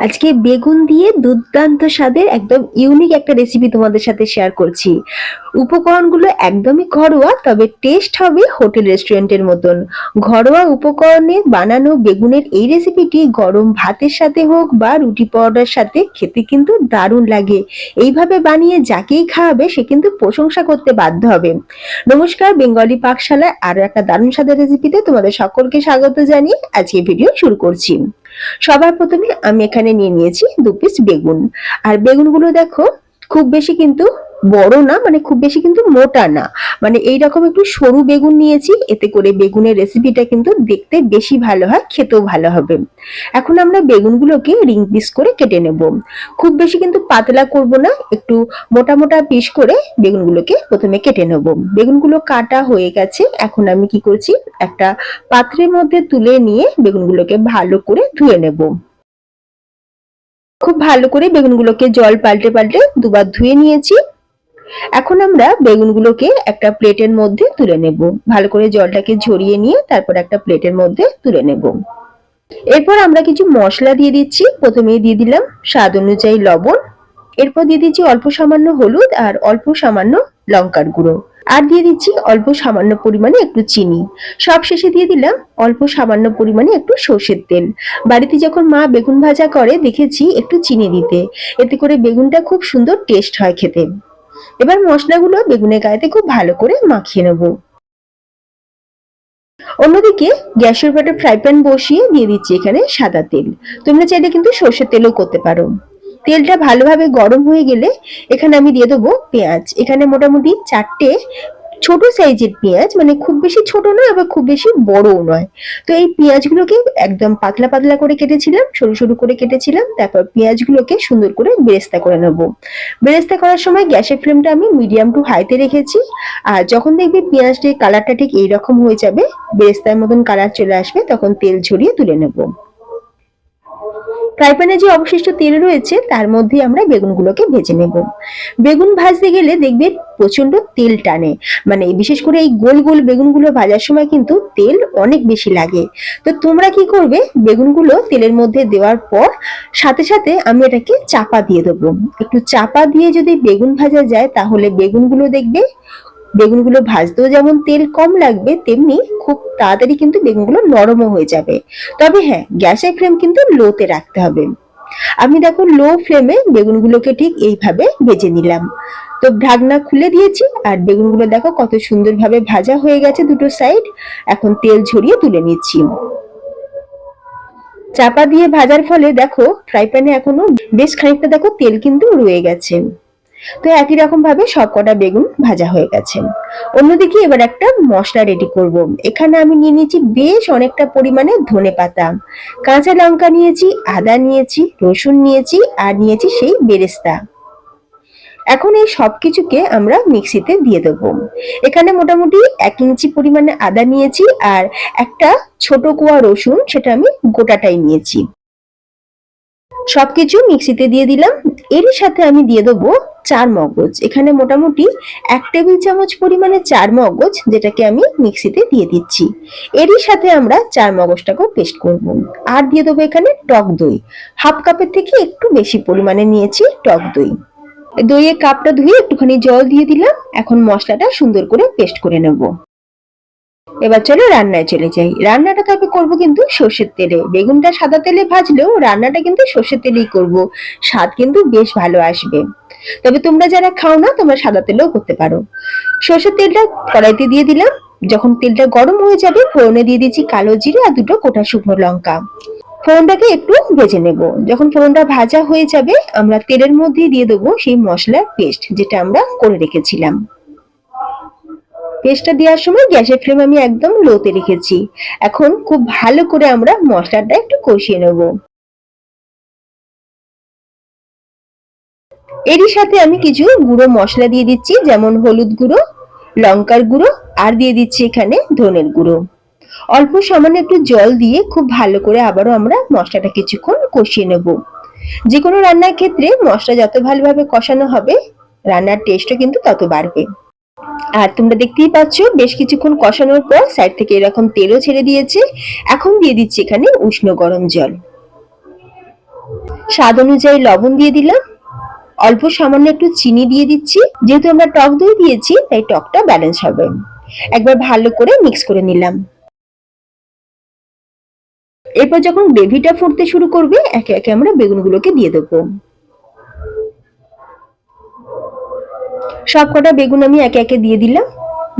আজকে বেগুন দিয়ে দুর্দান্ত স্বাদের একদম ইউনিক একটা রেসিপি তোমাদের সাথে শেয়ার করছি। উপকরণগুলো একদমই ঘরোয়া, তবে টেস্ট হবে হোটেল রেস্টুরেন্টের মতন। ঘরোয়া উপকরণে বানানো বেগুনের এই রেসিপিটি গরম ভাতের সাথে হোক বা রুটি পরোটার সাথে খেতে কিন্তু দারুণ লাগে। এইভাবে বানিয়ে যাকেই খাওয়াবে সে কিন্তু প্রশংসা করতে বাধ্য হবে। নমস্কার, বেঙ্গলি পাকশালায় আরো একটা দারুণ স্বাদের রেসিপিতে তোমাদের সকলকে স্বাগত জানিয়ে আজকে ভিডিও শুরু করছি। সবার প্রথমে আমি এখানে নিয়ে নিয়েছি 2 পিস বেগুন। আর বেগুনগুলো দেখো খুব বেশি কিন্তু বড় না, মানে খুব বেশি কিন্তু মোটা না, মানে এইরকম একটু সরু বেগুন নিয়েছি। এতে করে বেগুনের রেসিপিটা কিন্তু দেখতে বেশি ভালো হয়, খেতেও ভালো হবে। এখন আমরা বেগুনগুলোকে রিং পিস করে কেটে নেব। খুব বেশি কিন্তু পাতলা করব না, একটু মোটা মোটা পিস করে বেগুনগুলোকে প্রথমে কেটে নেব। বেগুনগুলো কাটা হয়ে গেছে। এখন আমি কি করছি, একটা পাত্রের মধ্যে তুলে নিয়ে বেগুনগুলোকে ভালো করে ধুয়ে নেব। খুব ভালো করে বেগুনগুলোকে জল পাল্টে পাল্টে দুবার ধুয়ে নিয়েছি। এখন আমরা বেগুনগুলোকে একটা প্লেটের মধ্যে তুলে নেব। ভালো করে জলটাকে ঝরিয়ে নিয়ে তারপর একটা প্লেটের মধ্যে তুলে নেব। এরপর আমরা কিছু মশলা দিয়ে দিচ্ছি। প্রথমেই দিয়ে দিলাম স্বাদ অনুযায়ী লবণ, এরপর দিয়ে দিচ্ছি অল্প সামান্য হলুদ আর অল্প সামান্য লঙ্কার গুঁড়ো, আর দিয়ে দিচ্ছি অল্প সামান্য পরিমাণে একটু চিনি। সব শেষে দিয়ে দিলাম অল্প সামান্য পরিমাণে একটু সর্ষের তেল। বাড়িতে যখন মা বেগুন ভাজা করে দেখেছি একটু চিনি দিতে, এতে করে বেগুনটা খুব সুন্দর টেস্ট হয় খেতে। এবার মশলাগুলো বেগুনের গায়েতে খুব ভালো করে মাখিয়ে নেব। অন্যদিকে গ্যাসের উপরে ফ্রাই প্যান বসিয়ে দিয়ে দিচ্ছি এখানে সাদা তেল। তোমরা চাইলে কিন্তু সর্ষের তেলও করতে পারো। তেলটা ভালোভাবে গরম হয়ে গেলে এখানে আমি দিয়ে দেবো পেঁয়াজ। এখানে মোটামুটি 4টে ছোট সাইজের পেঁয়াজ, মানে খুব বেশি ছোট নয় আবার খুব বেশি বড়ও নয়। তো এই পেঁয়াজগুলোকে একদম পাতলা পাতলা করে কেটেছিলাম, সরু সরু করে কেটেছিলাম। তারপর পেঁয়াজগুলোকে সুন্দর করে বেরেস্তা করে নেব। বেরেস্তা করার সময় গ্যাসের ফ্লেমটা আমি মিডিয়াম টু হাইতে রেখেছি। আর যখন দেখবে পেঁয়াজটির কালারটা ঠিক এইরকম হয়ে যাবে, বেরেস্তার মতন কালার চলে আসবে, তখন তেল ঝরিয়ে তুলে নেব। ফ্রাই প্যানে যে অবশিষ্ট তেল রয়েছে তার মধ্যে আমরা বেগুনগুলোকে ভেজে নেব। বেগুন ভাজতে গেলে দেখবে প্রচন্ড তেল টানে, মানে বিশেষ করে এই গোল গোল বেগুনগুলো ভাজার সময় কিন্তু তেল অনেক বেশি লাগে। তো তোমরা কি করবে, বেগুনগুলো তেলের মধ্যে দেওয়ার পর সাথে সাথে আমি এটাকে চাপা দিয়ে দেবো। একটু চাপা দিয়ে যদি বেগুন ভাজা যায় তাহলে বেগুনগুলো ভাজতেও যেমন তেল কম লাগবে, তেমনি খুব তাড়াতাড়ি কিন্তু বেগুনগুলো নরমও হয়ে যাবে। তবে হ্যাঁ, গ্যাসের ফ্লেম কিন্তু লোতে রাখতে হবে। আমি দেখো লো ফ্লেমে বেগুনগুলোকে ঠিক এইভাবে ভেজে নিলাম। তো ঢাকনা খুলে দিয়েছি আর বেগুনগুলো দেখো কত সুন্দরভাবে ভাজা হয়ে গেছে দুটো সাইড। এখন তেল ঝরিয়ে তুলে নিচ্ছি। চাপা দিয়ে ভাজার ফলে দেখো ফ্রাই প্যানে এখনো বেশ খানিকটা দেখো তেল কিন্তু রয়ে গেছে। তো একই রকম ভাবে সবকটা বেগুন ভাজা হয়ে গেছে। অন্যদিকে এবার একটা মশলা রেডি করব। এখানে আমি নিয়ে নিয়েছি বেশ অনেকটা পরিমাণে ধনেপাতা, কাঁচা লঙ্কা নিয়েছি, আদা নিয়েছি, রসুন নিয়েছি, আর নিয়েছি সেই বেরেস্তা। এখন এই সবকিছুকে আমরা মিক্সিতে দিয়ে দেবো। এখানে মোটামুটি 1 ইঞ্চি পরিমাণে আদা নিয়েছি আর একটা ছোট কোয়া রসুন, সেটা আমি গোটাটাই নিয়েছি। সবকিছু মিক্সিতে দিয়ে দিলাম। এরই সাথে আমি দিয়ে দেবো চার মগজ। এখানে মোটামুটি 1 টেবিল চামচ পরিমাণে চার মগজ, যেটাকে আমি মিক্সিতে দিয়ে দিচ্ছি। এরই সাথে আমরা চার মগজটাকেও পেস্ট করব। আর দিয়ে দেবো এখানে টক দই। হাফ কাপের থেকে একটু বেশি পরিমাণে নিয়েছি টক দই। দইয়ের কাপটা ধুয়ে একটুখানি জল দিয়ে দিলাম। এখন মশলাটা সুন্দর করে পেস্ট করে নেব। এবার চলো রান্নায় চলে যাই। রান্নাটা তবে করবো কিন্তু সর্ষের তেলে। বেগুনটা সাদা তেলে ভাজলেও রান্নাটা কিন্তু সর্ষের তেলেই করব, স্বাদ কিন্তু বেশ ভালো আসবে। তবে তোমরা যারা খাও না তোমরা সাদা তেলেও করতে পারো। সর্ষের তেলটা কড়াইতে দিয়ে দিলাম। যখন তেলটা গরম হয়ে যাবে ফোড়নে দিয়ে দিচ্ছি কালো জিরে আর দুটো গোটা শুকনো লঙ্কা। ফোড়নটাকে একটু ভেজে নেব। যখন ফোড়নটা ভাজা হয়ে যাবে আমরা তেলের মধ্যে দিয়ে দেবো সেই মশলার পেস্ট যেটা আমরা করে রেখেছিলাম। পেস্টটা দেওয়ার সময় গ্যাসের ফ্লেম আমি একদম লোতে রেখেছি। এখন খুব ভালো করে আমরা মশলাটা একটু কষিয়ে নেব। এরই সাথে আমি কিছু গুঁড়ো মশলা দিয়ে দিচ্ছি, যেমন হলুদ গুঁড়ো, লঙ্কার গুঁড়ো, আর দিয়ে দিচ্ছি এখানে ধনের গুঁড়ো। অল্প সামান্য একটু জল দিয়ে খুব ভালো করে আবারও আমরা মশলাটা কিছুক্ষণ কষিয়ে নেব। যে কোনো রান্নার ক্ষেত্রে মশলা যত ভালোভাবে কষানো হবে রান্নার টেস্টও কিন্তু তত বাড়বে। আর তোমরা দেখতেই পাচ্ছ বেশ কিছুক্ষণ কষানোর পর সাইড থেকে এরকম তেলও ছেড়ে দিয়েছে। এখন দিয়ে দিচ্ছি এখানে উষ্ণ গরম জল। স্বাদ অনুযায়ী লবণ দিয়ে দিলাম, অল্প সামান্য একটু চিনি দিয়ে দিচ্ছি। যেহেতু আমরা টক দই দিয়েছি তাই টকটা ব্যালেন্স হবে। একবার ভালো করে মিক্স করে নিলাম। এরপর যখন গ্রেভিটা ফুটতে শুরু করবে একে একে আমরা বেগুনগুলোকে দিয়ে দেবো। সবকটা বেগুন আমি একে একে দিয়ে দিলাম।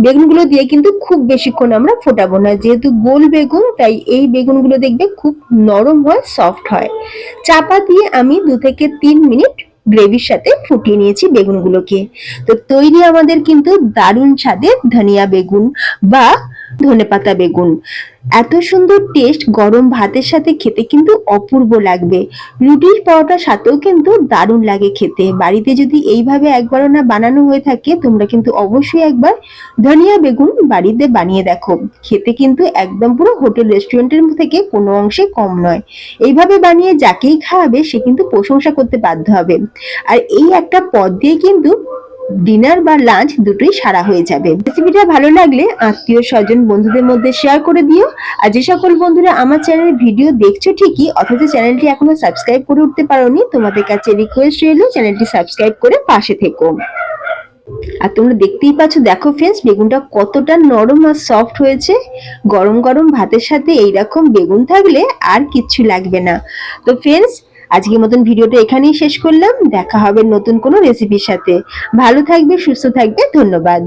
বেগুনগুলো দিয়ে কিন্তু খুব বেশিক্ষণ আমরা ফোটাবো না, যেহেতু গোল বেগুন তাই এই বেগুনগুলো দেখবে খুব নরম হয়, সফট হয়। চাপা দিয়ে আমি 2 থেকে 3 মিনিট গ্রেভির সাথে ফুটিয়ে নিয়েছি বেগুনগুলোকে। তো তৈরি আমাদের কিন্তু দারুণ স্বাদের ধনিয়া বেগুন বা ধনেপাতা বেগুন। এত সুন্দর টেস্ট, গরম ভাতের সাথে খেতে কিন্তু অপূর্ব লাগবে। রুটির পরোটার সাথেও কিন্তু দারুণ লাগে খেতে। বাড়িতে যদি এইভাবে একবারও না বানানো হয়ে থাকে তোমরা কিন্তু অবশ্যই একবার ধনিয়া বেগুন বাড়িতে বানিয়ে দেখো। খেতে কিন্তু একদম পুরো হোটেল রেস্টুরেন্টের থেকে কোনো অংশে কম নয়। এইভাবে বানিয়ে যাকেই খাওয়াবে সে কিন্তু প্রশংসা করতে বাধ্য হবে। আর এই একটা পদ দিয়ে কিন্তু ডিনার বা লাঞ্চ দুটোই সারা হয়ে যাবে। রেসিপিটা ভালো লাগলে আত্মীয় স্বজন বন্ধুদের মধ্যে শেয়ার করে দিও। আর যে সকল বন্ধুরা আমার চ্যানেলের ভিডিও দেখছো ঠিকই অথচ চ্যানেলটি এখনো সাবস্ক্রাইব করে উঠতে পারোনি, তোমাদের কাছে রিকোয়েস্ট রইল চ্যানেলটি সাবস্ক্রাইব করে পাশে থেকো। আর তোমরা দেখতেই পাচ্ছ, দেখো ফ্রেন্ডস বেগুনটা কতটা নরম আর সফট হয়েছে। গরম গরম ভাতের সাথে এইরকম বেগুন থাকলে আর কিচ্ছু লাগবে না। তো ফ্রেন্ডস আজকের মতন ভিডিওটা এখানেই শেষ করলাম। দেখা হবে নতুন কোনো রেসিপির সাথে। ভালো থাকবে, সুস্থ থাকবে, ধন্যবাদ।